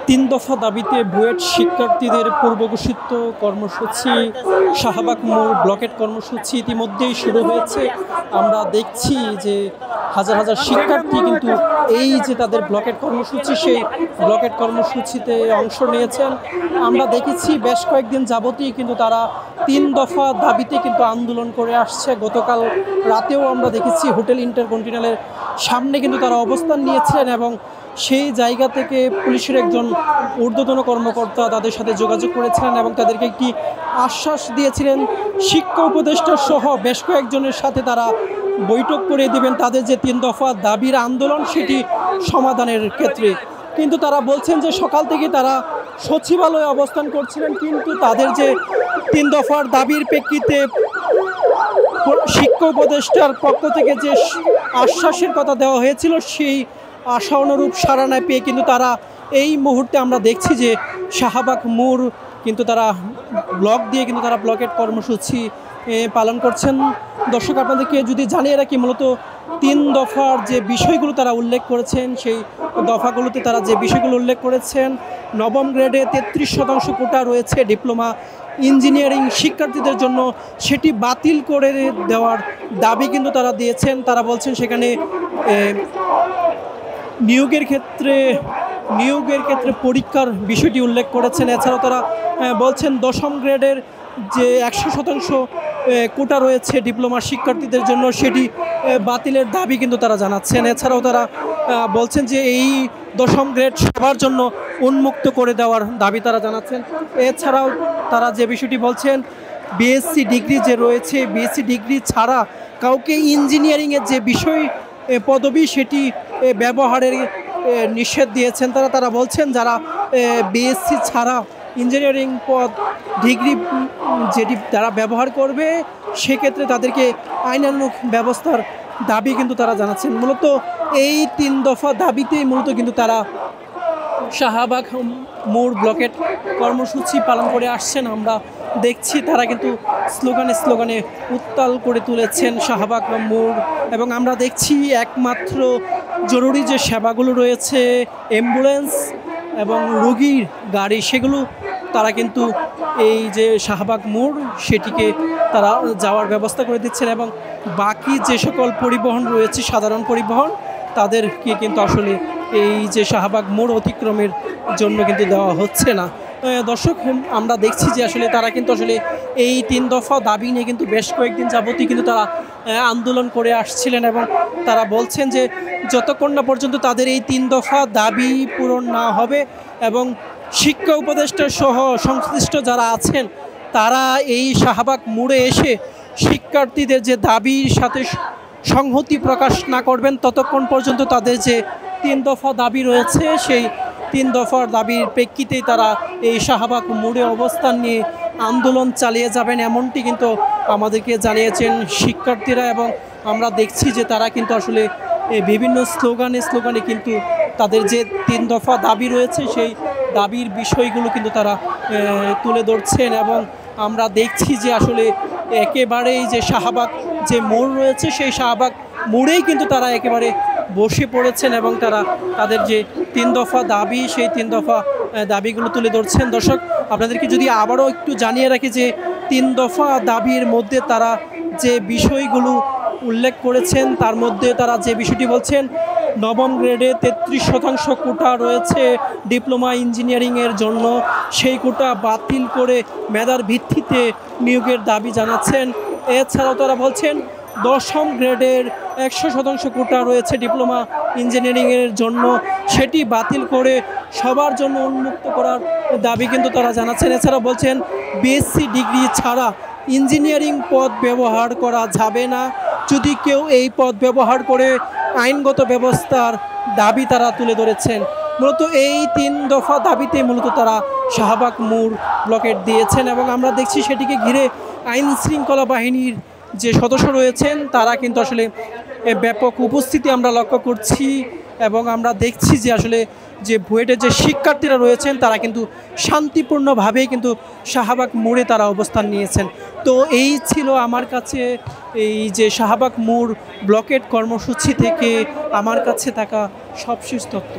তিন দফা দাবিতে বুয়েট শিক্ষার্থীদের পূর্বঘোষিত কর্মসূচি শাহবাগ মোড় ব্লকেট কর্মসূচি ইতিমধ্যেই শুরু হয়েছে। আমরা দেখছি যে হাজার হাজার শিক্ষার্থী কিন্তু এই যে তাদের ব্লকেট কর্মসূচি, সেই ব্লকেট কর্মসূচিতে অংশ নিয়েছেন। আমরা দেখেছি বেশ কয়েকদিন যাবতই কিন্তু তারা তিন দফা দাবিতে কিন্তু আন্দোলন করে আসছে। গতকাল রাতেও আমরা দেখেছি হোটেল ইন্টারকন্টিনেন্টালের সামনে কিন্তু তারা অবস্থান নিয়েছিলেন এবং সেই জায়গা থেকে পুলিশের একজন ঊর্ধ্বতন কর্মকর্তা তাদের সাথে যোগাযোগ করেছিলেন এবং তাদেরকে একটি আশ্বাস দিয়েছিলেন শিক্ষা উপদেষ্টা সহ বেশ কয়েকজনের সাথে তারা বৈঠক করে দেবেন তাদের যে তিন দফা দাবির আন্দোলন সেটি সমাধানের ক্ষেত্রে। কিন্তু তারা বলছেন যে সকাল থেকে তারা সচিবালয়ে অবস্থান করছিলেন, কিন্তু তাদের যে তিন দফার দাবির প্রেক্ষিতে শিক্ষা উপদেষ্টার পক্ষ থেকে যে আশ্বাসের কথা দেওয়া হয়েছিল সেই আশা অনুরূপ সাড়া না পেয়ে কিন্তু তারা এই মুহূর্তে আমরা দেখছি যে শাহবাগ মোড় কিন্তু তারা ব্লক দিয়ে কিন্তু তারা ব্লকেট কর্মসূচি পালন করছেন। দর্শক, আপনাদেরকে যদি জানিয়ে রাখি, মূলত তিন দফার যে বিষয়গুলো তারা উল্লেখ করেছেন সেই দফাগুলোতে তারা যে বিষয়গুলো উল্লেখ করেছেন, নবম গ্রেডে 33% কোটা রয়েছে ডিপ্লোমা ইঞ্জিনিয়ারিং শিক্ষার্থীদের জন্য, সেটি বাতিল করে দেওয়ার দাবি কিন্তু তারা দিয়েছেন। তারা বলছেন সেখানে নিয়োগের ক্ষেত্রে পরীক্ষার বিষয়টি উল্লেখ করেছেন। এছাড়াও তারা বলছেন দশম গ্রেডের যে 100% কোটা রয়েছে ডিপ্লোমা শিক্ষার্থীদের জন্য সেটি বাতিলের দাবি কিন্তু তারা জানাচ্ছেন। এছাড়াও তারা বলছেন যে এই দশম গ্রেড সবার জন্য উন্মুক্ত করে দেওয়ার দাবি তারা জানাচ্ছেন। এছাড়াও তারা যে বিষয়টি বলছেন, বিএসসি ডিগ্রি যে রয়েছে, বিএসসি ডিগ্রি ছাড়া কাউকে ইঞ্জিনিয়ারিংয়ের যে বিষয় পদবি সেটি ব্যবহারের নিষেধ দিয়েছেন। তারা বলছেন যারা বিএসসি ছাড়া ইঞ্জিনিয়ারিং পদ ডিগ্রি যেটি তারা ব্যবহার করবে সেক্ষেত্রে তাদেরকে আইনানুগ ব্যবস্থার দাবি কিন্তু তারা জানাচ্ছেন। মূলত এই তিন দফা দাবিতেই মূলত কিন্তু তারা শাহবাগ মোড় ব্লকেট কর্মসূচি পালন করে আসছেন। আমরা দেখছি তারা কিন্তু স্লোগানে উত্তাল করে তুলেছেন শাহবাগ মোড়, এবং আমরা দেখছি একমাত্র জরুরি যে সেবাগুলো রয়েছে অ্যাম্বুলেন্স এবং রোগীর গাড়ি, সেগুলো তারা কিন্তু এই যে শাহবাগ মোড় সেটিকে তারা যাওয়ার ব্যবস্থা করে দিচ্ছেন, এবং বাকি যে সকল পরিবহন রয়েছে সাধারণ পরিবহন তাদেরকে কিন্তু আসলে এই যে শাহবাগ মোড় অতিক্রমের জন্য কিন্তু দেওয়া হচ্ছে না। দর্শক, আমরা দেখছি যে আসলে তারা কিন্তু আসলে এই তিন দফা দাবি নিয়ে কিন্তু বেশ কয়েকদিন যাবতই কিন্তু তারা আন্দোলন করে আসছিলেন, এবং তারা বলছেন যে যতক্ষণ না পর্যন্ত তাদের এই তিন দফা দাবি পূরণ না হবে এবং শিক্ষা উপদেষ্টা সহ সংশ্লিষ্ট যারা আছেন তারা এই শাহবাগ মোড়ে এসে শিক্ষার্থীদের যে দাবির সাথে সংহতি প্রকাশ না করবেন ততক্ষণ পর্যন্ত তাদের যে তিন দফা দাবি রয়েছে সেই তিন দফার দাবির প্রেক্ষিতেই তারা এই শাহবাগ মোড়ে অবস্থান নিয়ে আন্দোলন চালিয়ে যাবেন, এমনটি কিন্তু আমাদেরকে জানিয়েছেন শিক্ষার্থীরা। এবং আমরা দেখছি যে তারা কিন্তু আসলে বিভিন্ন স্লোগানে কিন্তু তাদের যে তিন দফা দাবি রয়েছে সেই দাবির বিষয়গুলো কিন্তু তারা তুলে ধরছেন, এবং আমরা দেখছি যে আসলে একেবারেই যে শাহবাগ যে মোড় রয়েছে সেই শাহবাগ মোড়েই কিন্তু তারা একেবারে বসে পড়েছেন এবং তারা তাদের যে তিন দফা দাবি সেই তিন দফা দাবিগুলো তুলে ধরছেন। দর্শক, আপনাদেরকে যদি আবারও একটু জানিয়ে রাখি যে তিন দফা দাবির মধ্যে তারা যে বিষয়গুলো উল্লেখ করেছেন তার মধ্যে তারা যে বিষয়টি বলছেন, নবম গ্রেডে 33% কোটা রয়েছে ডিপ্লোমা ইঞ্জিনিয়ারিংয়ের জন্য, সেই কোটা বাতিল করে মেধার ভিত্তিতে নিয়োগের দাবি জানাচ্ছেন। এছাড়াও তারা বলছেন দশম গ্রেডের 100% কোটা রয়েছে ডিপ্লোমা ইঞ্জিনিয়ারিংয়ের জন্য, সেটি বাতিল করে সবার জন্য উন্মুক্ত করার দাবি কিন্তু তারা জানাচ্ছেন। এছাড়া বলছেন বিএসসি ডিগ্রি ছাড়া ইঞ্জিনিয়ারিং পদ ব্যবহার করা যাবে না, যদি কেউ এই পদ ব্যবহার করে আইনগত ব্যবস্থার দাবি তারা তুলে ধরেছেন। মূলত এই তিন দফা দাবিতে মূলত তারা শাহবাগ মোড় ব্লকেট দিয়েছেন, এবং আমরা দেখছি সেটিকে ঘিরে আইন শৃঙ্খলা বাহিনীর যে সদস্য রয়েছেন তারা কিন্তু আসলে ব্যাপক উপস্থিতি আমরা লক্ষ্য করছি, এবং আমরা দেখছি যে আসলে যে বুয়েটের যে শিক্ষার্থীরা রয়েছেন তারা কিন্তু শান্তিপূর্ণভাবেই কিন্তু শাহবাগ মোড়ে তারা অবস্থান নিয়েছেন। তো এই ছিল আমার কাছে এই যে শাহবাগ মোড় ব্লকেট কর্মসূচি থেকে আমার কাছে থাকা সবশেষ তথ্য।